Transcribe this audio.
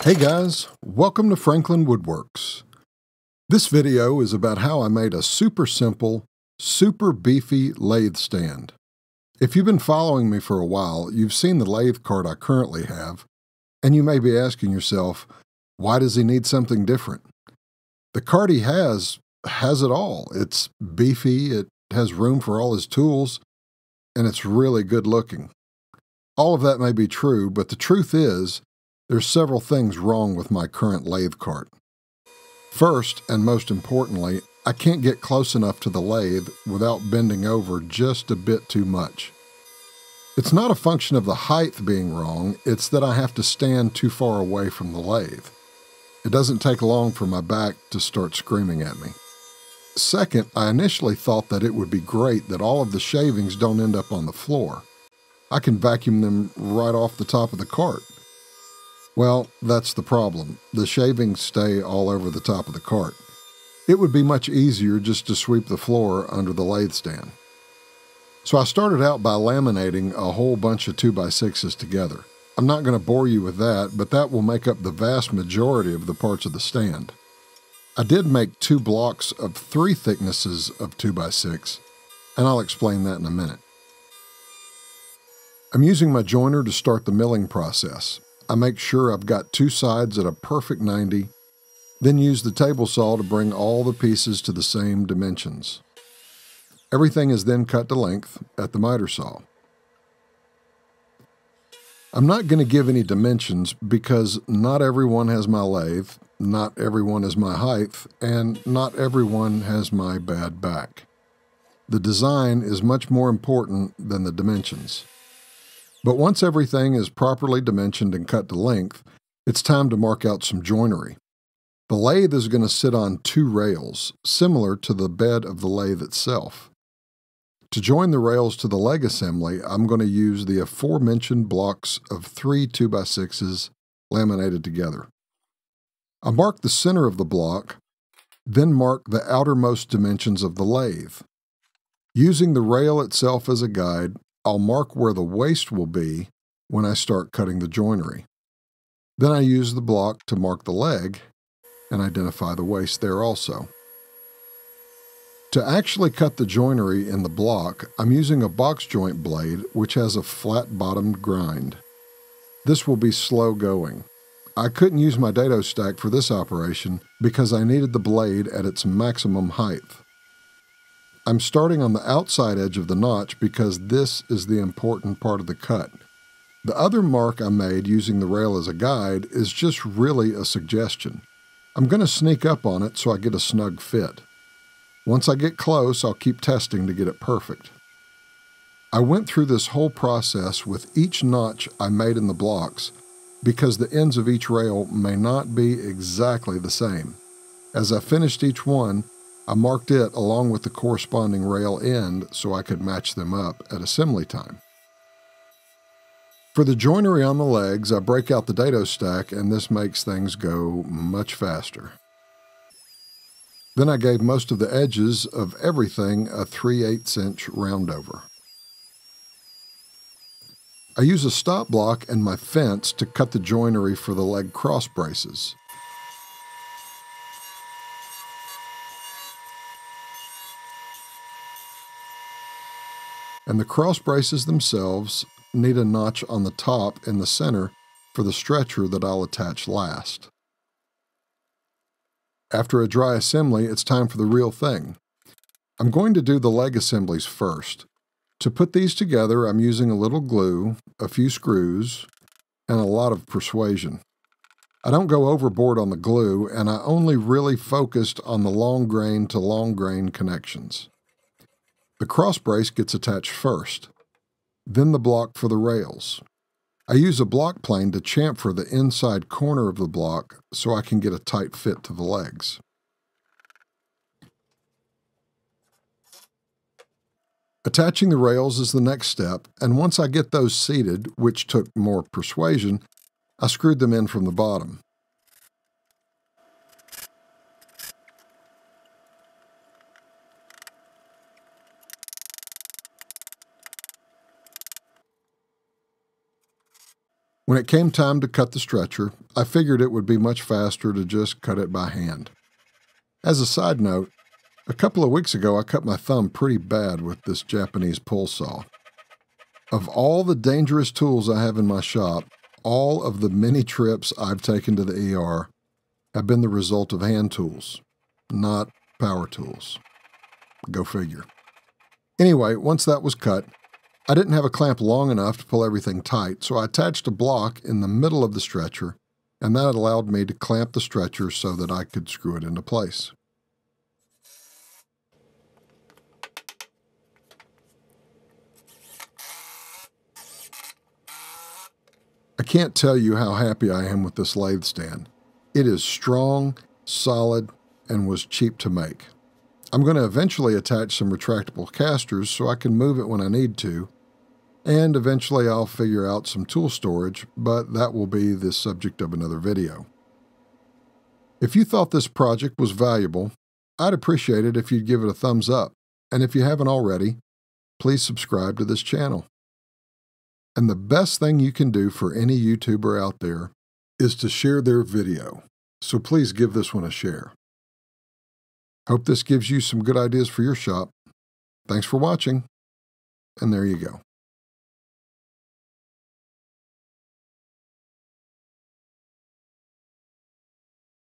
Hey guys, welcome to Franklin Woodworks. This video is about how I made a super simple, super beefy lathe stand. If you've been following me for a while, you've seen the lathe cart I currently have, and you may be asking yourself, why does he need something different? The cart he has it all. It's beefy, it has room for all his tools, and it's really good looking. All of that may be true, but the truth is, there's several things wrong with my current lathe cart. First, and most importantly, I can't get close enough to the lathe without bending over just a bit too much. It's not a function of the height being wrong, it's that I have to stand too far away from the lathe. It doesn't take long for my back to start screaming at me. Second, I initially thought that it would be great that all of the shavings don't end up on the floor. I can vacuum them right off the top of the cart. Well, that's the problem. The shavings stay all over the top of the cart. It would be much easier just to sweep the floor under the lathe stand. So I started out by laminating a whole bunch of 2x6s together. I'm not going to bore you with that, but that will make up the vast majority of the parts of the stand. I did make 2 blocks of 3 thicknesses of 2x6, and I'll explain that in a minute. I'm using my joiner to start the milling process. I make sure I've got 2 sides at a perfect 90, then use the table saw to bring all the pieces to the same dimensions. Everything is then cut to length at the miter saw. I'm not going to give any dimensions because not everyone has my lathe, not everyone is my height, and not everyone has my bad back. The design is much more important than the dimensions. But once everything is properly dimensioned and cut to length, it's time to mark out some joinery. The lathe is going to sit on 2 rails, similar to the bed of the lathe itself. To join the rails to the leg assembly, I'm going to use the aforementioned blocks of 3 2x6s laminated together. I mark the center of the block, then mark the outermost dimensions of the lathe. Using the rail itself as a guide, I'll mark where the waist will be when I start cutting the joinery. Then I use the block to mark the leg and identify the waist there also. To actually cut the joinery in the block, I'm using a box joint blade which has a flat-bottomed grind. This will be slow going. I couldn't use my dado stack for this operation because I needed the blade at its maximum height. I'm starting on the outside edge of the notch because this is the important part of the cut. The other mark I made using the rail as a guide is just really a suggestion. I'm going to sneak up on it so I get a snug fit. Once I get close, I'll keep testing to get it perfect. I went through this whole process with each notch I made in the blocks because the ends of each rail may not be exactly the same. As I finished each one, I marked it along with the corresponding rail end so I could match them up at assembly time. For the joinery on the legs, I break out the dado stack and this makes things go much faster. Then I gave most of the edges of everything a 3/8 inch round over. I use a stop block and my fence to cut the joinery for the leg cross braces. And the cross braces themselves need a notch on the top in the center for the stretcher that I'll attach last. After a dry assembly, it's time for the real thing. I'm going to do the leg assemblies first. To put these together, I'm using a little glue, a few screws, and a lot of persuasion. I don't go overboard on the glue, and I only really focused on the long grain to long grain connections. The cross brace gets attached first, then the block for the rails. I use a block plane to chamfer the inside corner of the block so I can get a tight fit to the legs. Attaching the rails is the next step, and once I get those seated, which took more persuasion, I screwed them in from the bottom. When it came time to cut the stretcher, I figured it would be much faster to just cut it by hand. As a side note, a couple of weeks ago I cut my thumb pretty bad with this Japanese pull saw. Of all the dangerous tools I have in my shop, all of the many trips I've taken to the ER have been the result of hand tools, not power tools. Go figure. Anyway, once that was cut, I didn't have a clamp long enough to pull everything tight, so I attached a block in the middle of the stretcher, and that allowed me to clamp the stretcher so that I could screw it into place. I can't tell you how happy I am with this lathe stand. It is strong, solid, and was cheap to make. I'm going to eventually attach some retractable casters so I can move it when I need to, and eventually I'll figure out some tool storage, but that will be the subject of another video. If you thought this project was valuable, I'd appreciate it if you'd give it a thumbs up, and if you haven't already, please subscribe to this channel. And the best thing you can do for any YouTuber out there is to share their video, so please give this one a share. Hope this gives you some good ideas for your shop. Thanks for watching, and there you go.